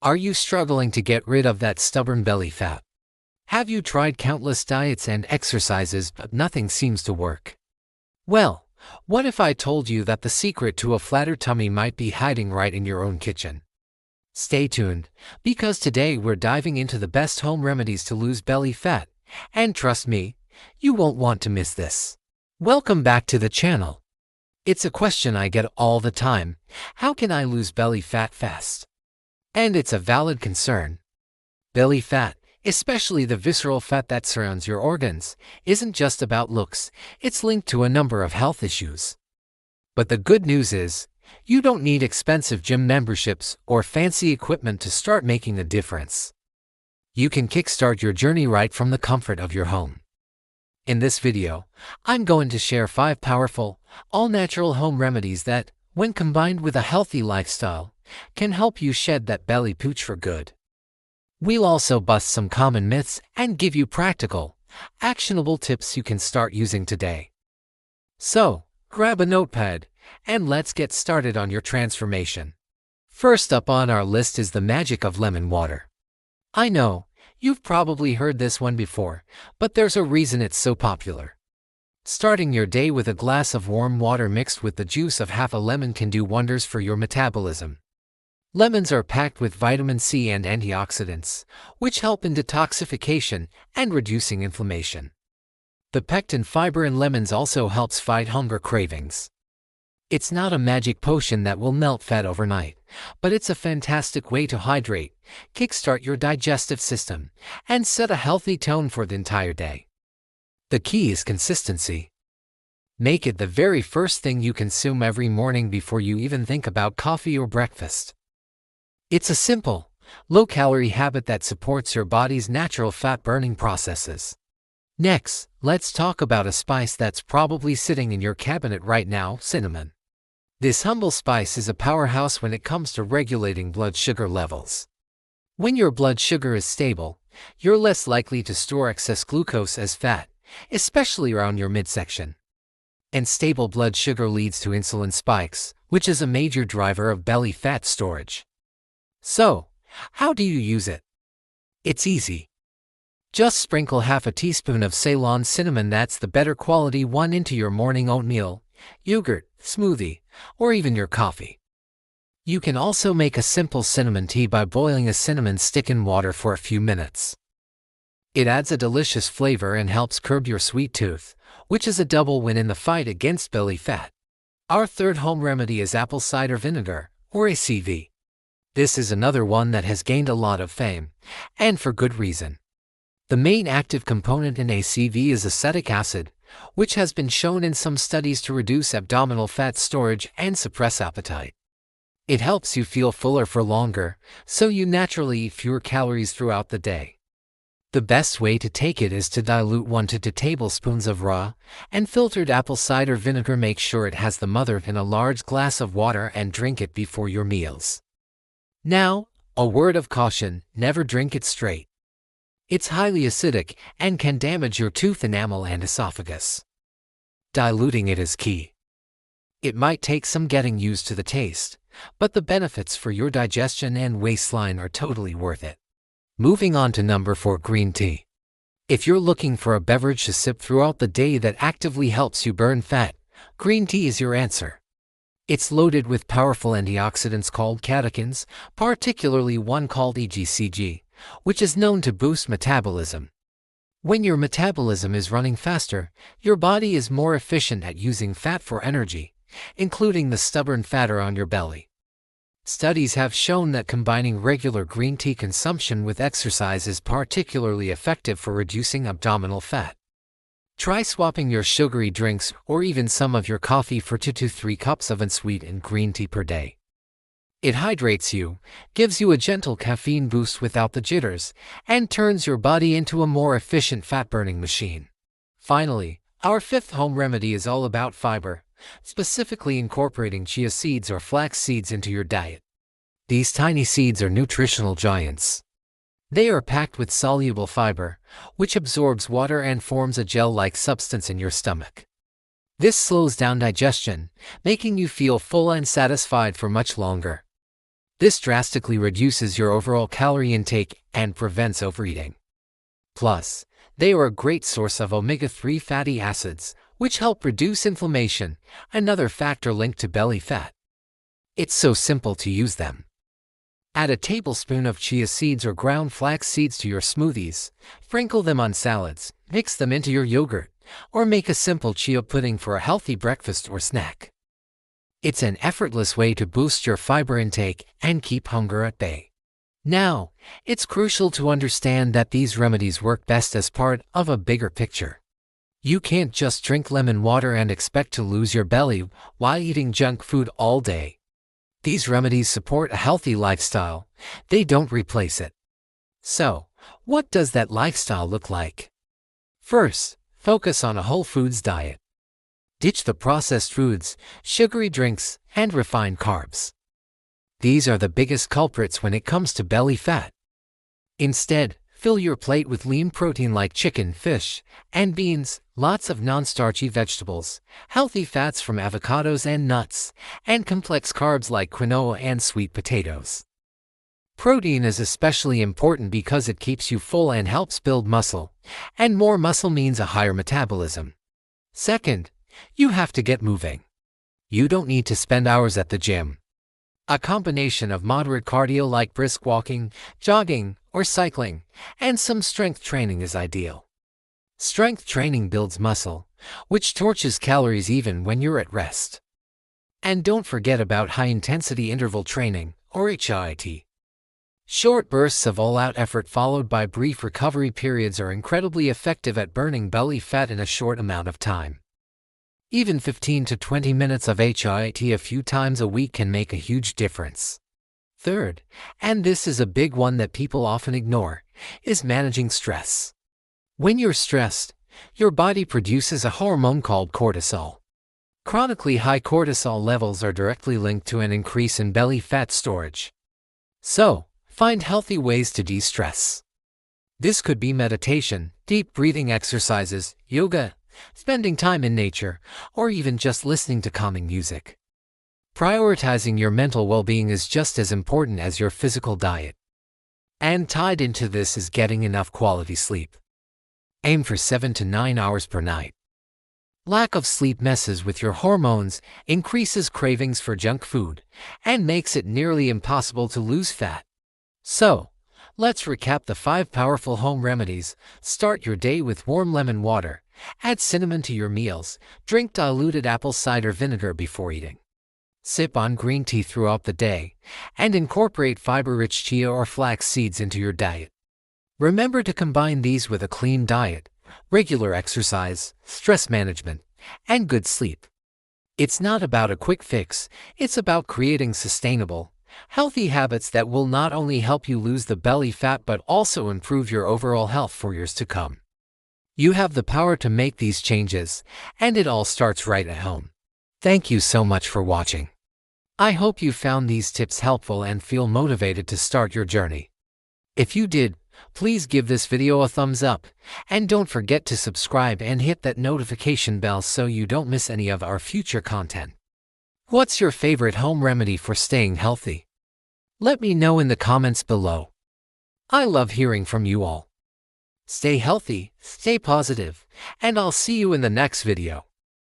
Are you struggling to get rid of that stubborn belly fat? Have you tried countless diets and exercises but nothing seems to work? Well, what if I told you that the secret to a flatter tummy might be hiding right in your own kitchen? Stay tuned, because today we're diving into the best home remedies to lose belly fat, and trust me, you won't want to miss this. Welcome back to the channel. It's a question I get all the time: how can I lose belly fat fast? And it's a valid concern. Belly fat, especially the visceral fat that surrounds your organs, isn't just about looks, it's linked to a number of health issues. But the good news is, you don't need expensive gym memberships or fancy equipment to start making a difference. You can kickstart your journey right from the comfort of your home. In this video, I'm going to share 5 powerful, all-natural home remedies that, when combined with a healthy lifestyle, can help you shed that belly pooch for good. We'll also bust some common myths and give you practical, actionable tips you can start using today. So, grab a notepad, and let's get started on your transformation. First up on our list is the magic of lemon water. I know, you've probably heard this one before, but there's a reason it's so popular. Starting your day with a glass of warm water mixed with the juice of half a lemon can do wonders for your metabolism. Lemons are packed with vitamin C and antioxidants, which help in detoxification and reducing inflammation. The pectin fiber in lemons also helps fight hunger cravings. It's not a magic potion that will melt fat overnight, but it's a fantastic way to hydrate, kickstart your digestive system, and set a healthy tone for the entire day. The key is consistency. Make it the very first thing you consume every morning before you even think about coffee or breakfast. It's a simple, low-calorie habit that supports your body's natural fat-burning processes. Next, let's talk about a spice that's probably sitting in your cabinet right now: cinnamon. This humble spice is a powerhouse when it comes to regulating blood sugar levels. When your blood sugar is stable, you're less likely to store excess glucose as fat, especially around your midsection. And stable blood sugar leads to insulin spikes, which is a major driver of belly fat storage. So, how do you use it? It's easy. Just sprinkle half a teaspoon of Ceylon cinnamon, that's the better quality one, into your morning oatmeal, yogurt, smoothie, or even your coffee. You can also make a simple cinnamon tea by boiling a cinnamon stick in water for a few minutes. It adds a delicious flavor and helps curb your sweet tooth, which is a double win in the fight against belly fat. Our third home remedy is apple cider vinegar, or ACV. This is another one that has gained a lot of fame, and for good reason. The main active component in ACV is acetic acid, which has been shown in some studies to reduce abdominal fat storage and suppress appetite. It helps you feel fuller for longer, so you naturally eat fewer calories throughout the day. The best way to take it is to dilute 1 to 2 tablespoons of raw and filtered apple cider vinegar. Make sure it has the mother in a large glass of water and drink it before your meals. Now, a word of caution: never drink it straight. It's highly acidic and can damage your tooth enamel and esophagus. Diluting it is key. It might take some getting used to the taste, but the benefits for your digestion and waistline are totally worth it. Moving on to number 4, green tea. If you're looking for a beverage to sip throughout the day that actively helps you burn fat, green tea is your answer. It's loaded with powerful antioxidants called catechins, particularly one called EGCG, which is known to boost metabolism. When your metabolism is running faster, your body is more efficient at using fat for energy, including the stubborn fat around your belly. Studies have shown that combining regular green tea consumption with exercise is particularly effective for reducing abdominal fat. Try swapping your sugary drinks or even some of your coffee for 2 to 3 cups of unsweetened green tea per day. It hydrates you, gives you a gentle caffeine boost without the jitters, and turns your body into a more efficient fat-burning machine. Finally, our 5th home remedy is all about fiber, specifically incorporating chia seeds or flax seeds into your diet. These tiny seeds are nutritional giants. They are packed with soluble fiber, which absorbs water and forms a gel-like substance in your stomach. This slows down digestion, making you feel full and satisfied for much longer. This drastically reduces your overall calorie intake and prevents overeating. Plus, they are a great source of omega-3 fatty acids, which help reduce inflammation, another factor linked to belly fat. It's so simple to use them. Add a tablespoon of chia seeds or ground flax seeds to your smoothies, sprinkle them on salads, mix them into your yogurt, or make a simple chia pudding for a healthy breakfast or snack. It's an effortless way to boost your fiber intake and keep hunger at bay. Now, it's crucial to understand that these remedies work best as part of a bigger picture. You can't just drink lemon water and expect to lose your belly while eating junk food all day. These remedies support a healthy lifestyle. They don't replace it. So, what does that lifestyle look like? First, focus on a whole foods diet. Ditch the processed foods, sugary drinks, and refined carbs. These are the biggest culprits when it comes to belly fat. Instead, fill your plate with lean protein like chicken, fish, and beans, lots of non-starchy vegetables, healthy fats from avocados and nuts, and complex carbs like quinoa and sweet potatoes. Protein is especially important because it keeps you full and helps build muscle, and more muscle means a higher metabolism. Second, you have to get moving. You don't need to spend hours at the gym. A combination of moderate cardio like brisk walking, jogging, or cycling, and some strength training is ideal. Strength training builds muscle, which torches calories even when you're at rest. And don't forget about high-intensity interval training, or HIIT. Short bursts of all-out effort followed by brief recovery periods are incredibly effective at burning belly fat in a short amount of time. Even 15 to 20 minutes of HIIT a few times a week can make a huge difference. Third, and this is a big one that people often ignore, is managing stress. When you're stressed, your body produces a hormone called cortisol. Chronically high cortisol levels are directly linked to an increase in belly fat storage. So, find healthy ways to de-stress. This could be meditation, deep breathing exercises, yoga, spending time in nature, or even just listening to calming music. Prioritizing your mental well-being is just as important as your physical diet. And tied into this is getting enough quality sleep. Aim for 7 to 9 hours per night. Lack of sleep messes with your hormones, increases cravings for junk food, and makes it nearly impossible to lose fat. So, let's recap the 5 powerful home remedies. Start your day with warm lemon water. Add cinnamon to your meals. Drink diluted apple cider vinegar before eating. Sip on green tea throughout the day, and incorporate fiber-rich chia or flax seeds into your diet. Remember to combine these with a clean diet, regular exercise, stress management, and good sleep. It's not about a quick fix, it's about creating sustainable, healthy habits that will not only help you lose the belly fat but also improve your overall health for years to come. You have the power to make these changes, and it all starts right at home. Thank you so much for watching. I hope you found these tips helpful and feel motivated to start your journey. If you did, please give this video a thumbs up, and don't forget to subscribe and hit that notification bell so you don't miss any of our future content. What's your favorite home remedy for staying healthy? Let me know in the comments below. I love hearing from you all. Stay healthy, stay positive, and I'll see you in the next video.